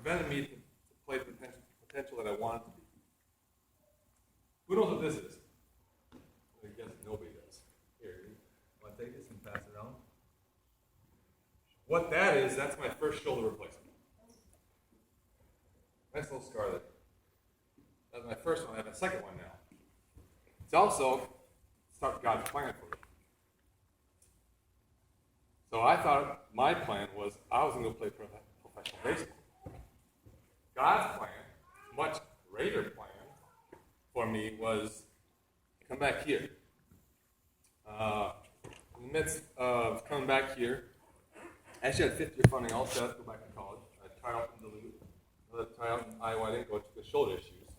prevented me to play the potential that I wanted to be. Who knows what this is? I guess nobody does. Here, you want to take this and pass it around? What that is, that's my first shoulder replacement. Nice little scar there. That's my first one. I have a second one now. It's also God's plan for me. So I thought my plan was I was going to go play professional baseball. God's plan, much greater plan for me, was to come back here. In the midst of coming back here, I actually had fifth-year funding all set to go back to college. I tried out in Duluth, another tryout in Iowa. I didn't go to the shoulder issues.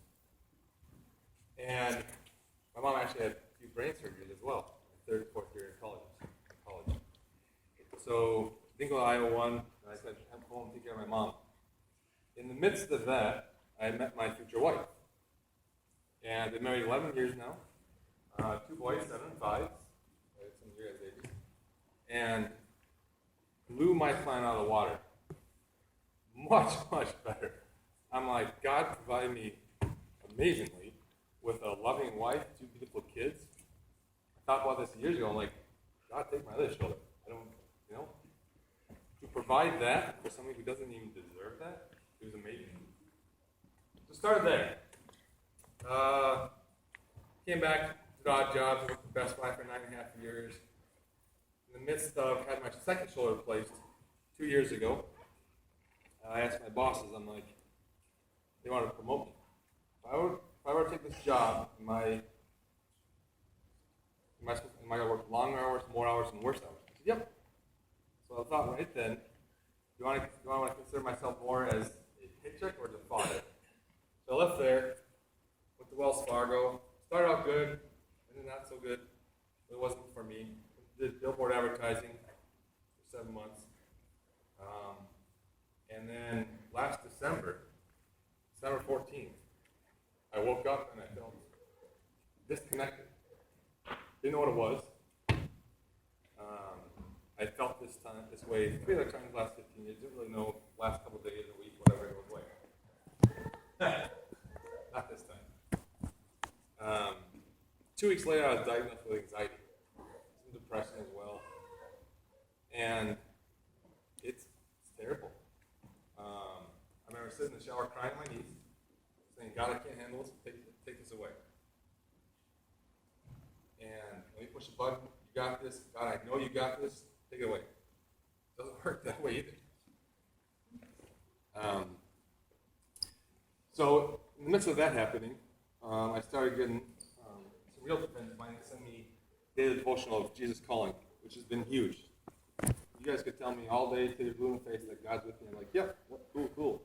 And my mom actually had a few brain surgeries as well, third and fourth year in college. So I didn't go to Iowa one, and I said, I'm home to take care of my mom. In the midst of that, I met my future wife. And they've been married 11 years now. 2 boys, 7 and 5. Some of you guys babies. And blew my plan out of the water. Much, much better. I'm like, God provided me amazingly with a loving wife, 2 beautiful kids. I thought about this years ago. I'm like, God, take my other shoulder. I don't, to provide that for somebody who doesn't even deserve that, it was amazing. So started there. Came back, did odd jobs, worked for Best Buy for 9.5 years. In the midst of having my second shoulder replaced 2 years ago, I asked my bosses, I'm like, they wanted to promote me. If I were to take this job, am I going to work longer hours, more hours, and worse hours? I said, yep. So I thought right then, do I want to consider myself more as a paycheck or as a father? So I left there, went to Wells Fargo, started out good, and then not so good. It wasn't for me. Did billboard advertising for 7 months. And then last December 14th, I woke up and I felt disconnected. Didn't know what it was. I felt this way 3 other times the last 15 years. Didn't really know last couple of days, a week, whatever it was like. Not this time. 2 weeks later, I was diagnosed with anxiety, some depression as well, and it's terrible. I remember sitting in the shower crying on my knees, saying, God, I can't handle this, take this away. And when you push a button, you got this, God, I know you got this, take it away. It doesn't work that way either. So in the midst of that happening, I started getting some real friends of mine that sent me daily devotional of Jesus Calling, which has been huge. You guys could tell me all day till you're blue in the face that God's with me. I'm like, yep, cool.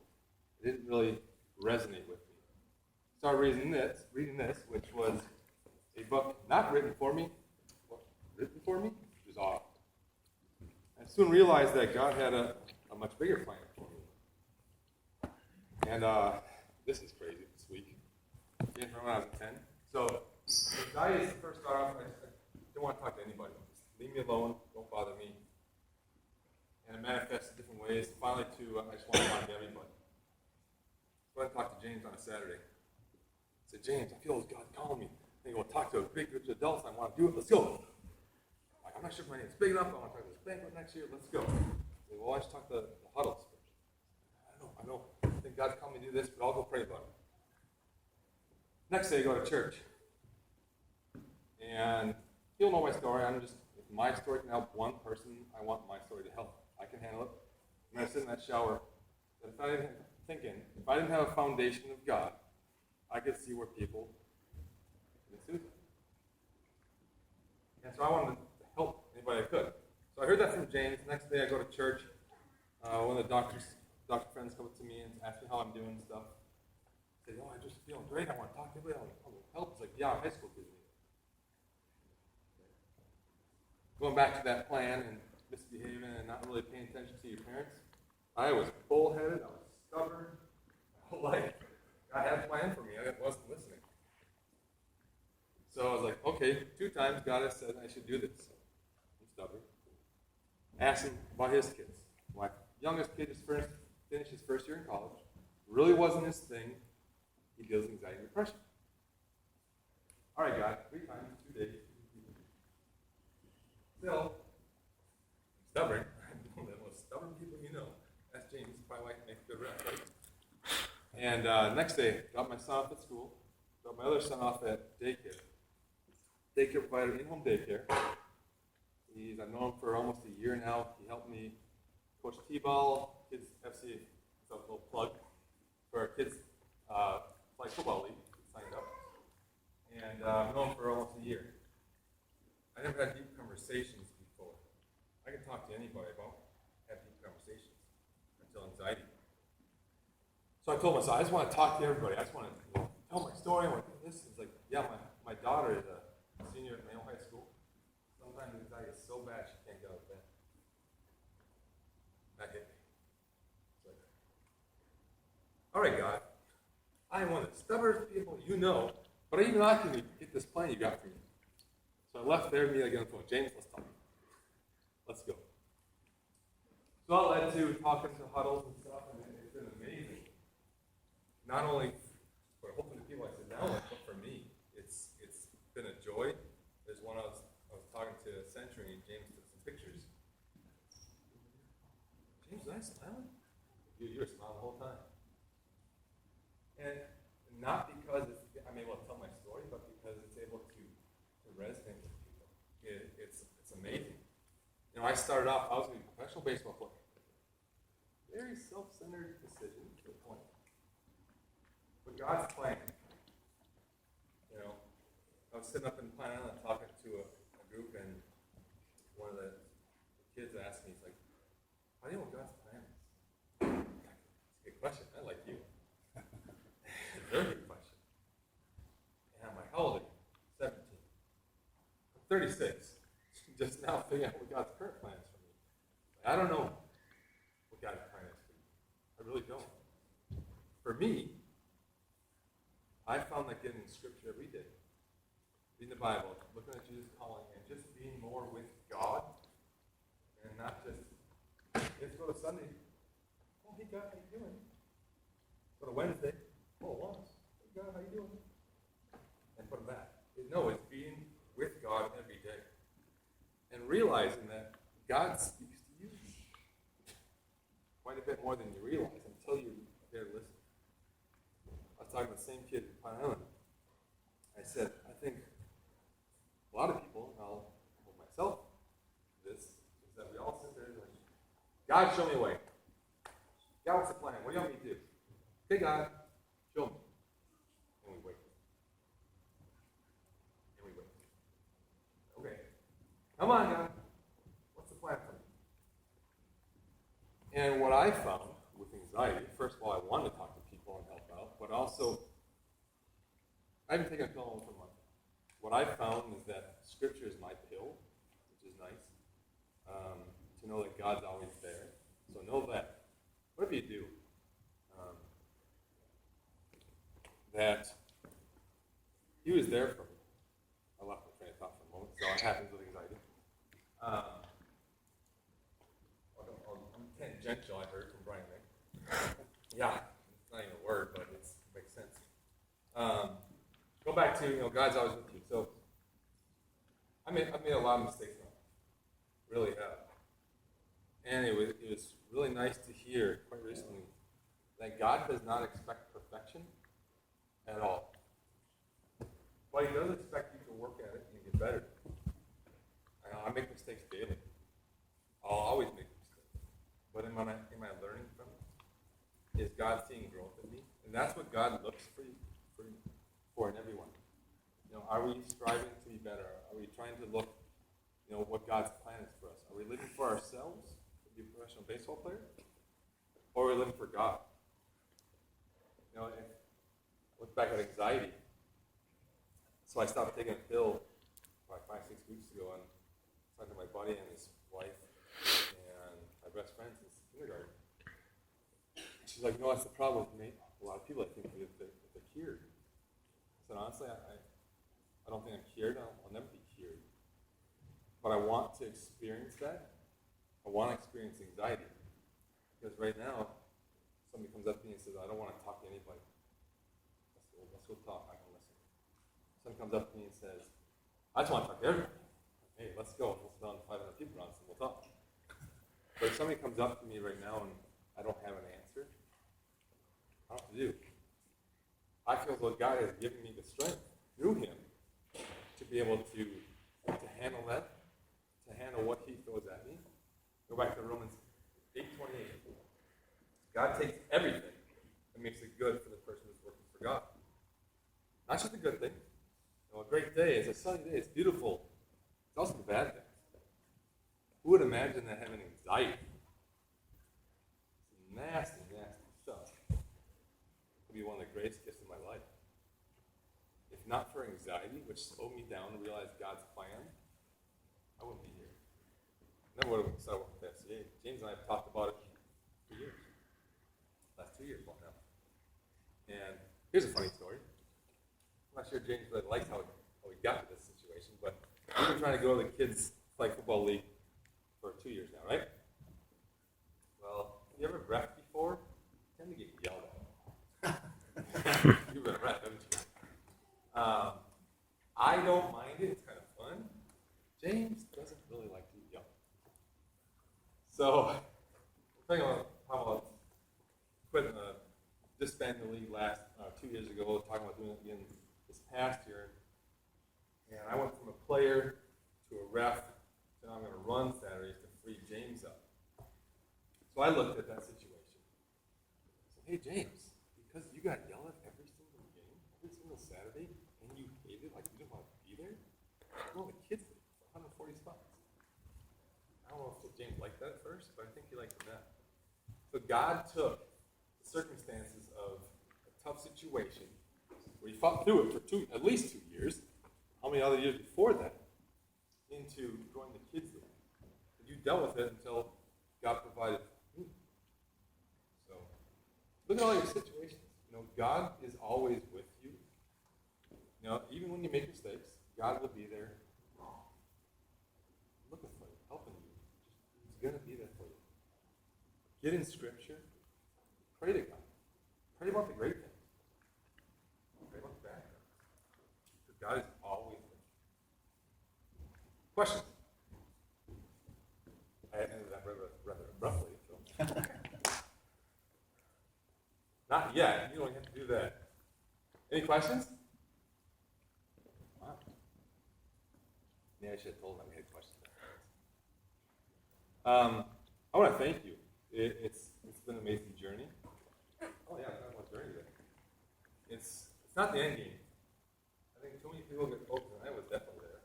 It didn't really resonate with me. Started reading this, which was a book not written for me, but written for me, which is off. I soon realized that God had a much bigger plan for me. And this is crazy this week. Again, from when I was 10. So, anxiety is the first start off. I don't want to talk to anybody. Just leave me alone. Don't bother me. And it manifests in different ways. Finally, I just want to talk to everybody. So I went and talked to James on a Saturday. I said, James, I feel God calling me. I go talk to a big group of adults. I want to do it. Let's go. Like, I'm not sure if my name's big enough. I want to talk to this banquet next year. Let's go. I said, well, I should talk to the huddles first. I know. I think God's calling me to do this, but I'll go pray about it. Next day, I go to church. And you'll know my story. If my story can help one person, I want my story to help. I can handle it. And I sit in that shower. And if I didn't have a foundation of God, I could see where people commit suicide. And so I wanted to help anybody I could. So I heard that from James. Next day I go to church. One of the doctor friends come up to me and ask me how I'm doing and stuff. I say, I'm just feeling great. I want to talk to everybody. I want to help. It's like, yeah, high school kids need it. Going back to that plan and misbehaving and not really paying attention to your parents, I was bullheaded. I was stubborn. Like, God had a plan for me. I wasn't listening. So I was like, okay, 2 times God has said I should do this. I'm stubborn. I asked him about his kids. My youngest kid just finished his first year in college. really wasn't his thing. He deals with anxiety and depression. All right, God, 3 times, 2 days. Still, stubborn. I'm one of the most stubborn people you know. That's James. He's probably like makes a good rep, right? And next day, dropped my son off at school. Dropped my other son off at daycare. Daycare provider, in-home daycare. I've known him for almost a year now. He helped me coach T-ball, kids FCA. So a little plug for our kids flag football league. Signed up. And I've known him for almost a year. I never had deep conversations before. I can talk to anybody about have deep conversations until anxiety. So I told myself, I just want to talk to everybody. I just want to tell my story. I want to do this. It's like, yeah, my daughter is a senior at Mayo High School. Sometimes anxiety is so bad she can't get out of bed. That hit me. It's like, all right, God, I am one of the stubborn people you know, but even I can get this plan you got for me. So I left there, me again on the phone. James, let's talk. Let's go. So that led to talking to huddles and stuff, and it's been amazing. Not only for hopefully the people I sit down with, but for me, it's been a joy. There's one I was talking to Century, and James took some pictures. James, was I smiling? You were smiling the whole time. And not because I'm able to tell my story, but because it's able to resonate with people. It's amazing. You know, I started off, I was going to be a professional baseball player. Very self-centered decision to the point. But God's plan. You know, I was sitting up in Pine Island talking to a group, and one of the kids asked me, he's like, how do you know what God's plan is? It's a good question. I like you. It's a very good question. And I'm like, how old are you? 17. I'm 36. Just now figuring out what God's current plan is for me. I don't know what God's plan is for you. I really don't. For me, I found that getting in Scripture every day, reading the Bible, looking at Jesus' calling, and just being more with God, and not just, let's go to Sunday. Oh, hey God, how you doing? Go to Wednesday. Oh, once. Hey God, how you doing? And put them back. No, it's being with God every day. And realizing that God speaks to you quite a bit more than you realize until you're there listening. I was talking to the same kid in Pine Island. I said, I think a lot of people, and I'll hold myself to this, is that we all sit there and like, God, show me a way. God, what's the plan? What do you want me to do? Okay, God, show me. And we wait. Okay. Come on, God. What's the plan for me? And what I found with anxiety, first of all, I wanted to talk to people and help out, but also, I haven't taken a pill in for a month. What I found is that Scripture is my pill, which is nice, to know that God's always there. So know that, whatever you do, that He was there for me. I lost my train of thought for a moment, so it happens with anxiety. I'm tangential, I heard from Brian Koch. Yeah, it's not even a word, but it makes sense. Go back to, God's always with you. So I've made a lot of mistakes now. Really have. And it was really nice to hear quite recently that God does not expect perfection at all. But He does expect you to work at it and get better. I make mistakes daily. I'll always make mistakes. But am I learning from it? Is God seeing growth in me? And that's what God looks for in everyone. Are we striving to be better? Are we trying to look, what God's plan is for us? Are we living for ourselves to be a professional baseball player? Or are we living for God? Look back at anxiety. So I stopped taking a pill about 5-6 weeks ago, and I talked to my buddy and his wife and my best friend since kindergarten. She's like, no, that's the problem with me. A lot of people, I think, if they're cured. I said, honestly, I don't think I'm cured. I'll never be cured. But I want to experience that. I want to experience anxiety. Because right now, somebody comes up to me and says, I don't want to talk to anybody. Let's go talk, I can listen. Someone comes up to me and says, I just want to talk to everybody. Hey, let's go. We'll sit down 500 people around and we'll talk. But if somebody comes up to me right now and I don't have an answer, I don't know what to do. I feel as though God has given me the strength through him to be able to handle that, to handle what he throws at me. Go back to Romans 8:28. God takes everything and makes it good for the person who's working for God. Not just a good thing. You know, a great day, it's a sunny day, it's beautiful. It's also the bad things. Who would imagine that having anxiety, some nasty, nasty stuff, would be one of the greatest gifts of my life? If not for anxiety, which slowed me down to realize God's plan, I wouldn't be here. Never would have started working with FCA. James and I have talked about it for years. Last 2 years, now. And here's a funny story. I'm not sure James really likes how we got to this situation, but we've been trying to go to the kids' flag football league for 2 years now, right? Well, have you ever reffed before? You tend to get yelled at. You've been a ref, haven't you? I don't mind it. It's kind of fun. James doesn't really like to yell. So, we're talking about how about quitting disbanding the league last 2 years ago, talking about doing it again this past year. And I went from a player to a ref to now I'm going to run Saturdays to free James up. So I looked at that situation. I said, hey, James, because you got yelled at every single game, every single Saturday, and you hated, like you didn't want to be there, well, the kids league for 140 spots. I don't know if James liked that at first, but I think he liked that. So God took the circumstances of a tough situation where he fought through it for at least 2 years, how many other years before that, into going to kids league. And you dealt with it until God provided me. So look at all your situations. You know, God is always with you. You know, even when you make mistakes, God will be there looking for you, helping you. He's going to be there for you. Get in Scripture. Pray to God. Pray about the great things. Pray about the bad things. Because God is always with you. Questions? I ended that rather abruptly. So. Not yet. You don't have to do that. Any questions? Wow. Maybe I should have told them we had questions. I want to thank you. It's been an amazing journey. Oh yeah, I'm talking about journey today. It's not the end game. I think too many people get focused, and I was definitely there.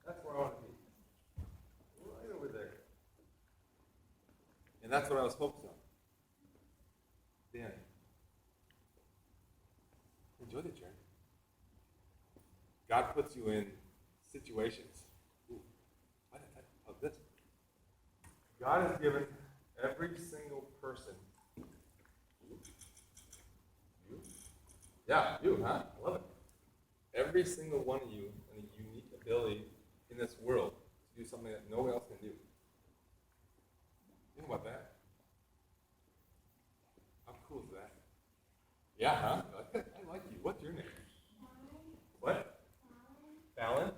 That's where I want to be. Right over there. And that's what I was focused on. The end. Enjoy the journey. God puts you in situations. Ooh, why did I talk about this? God has given every single person. You? Yeah, you, huh? I love it. Every single one of you has a unique ability in this world to do something that no one else can do. Think about that. How cool is that? Yeah, huh? I like you. What's your name? What? Fallon?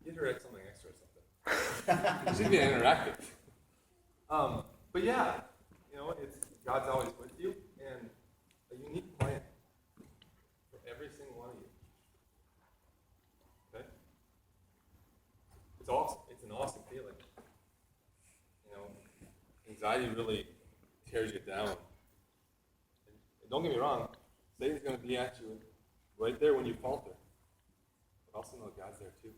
Get her at something extra or something. She's being interactive. But yeah, you know, it's God's always with you, and a unique plan for every single one of you. Okay? It's awesome. It's an awesome feeling. You know, anxiety really tears you down. And don't get me wrong, Satan's going to be at you right there when you falter. But also know God's there too.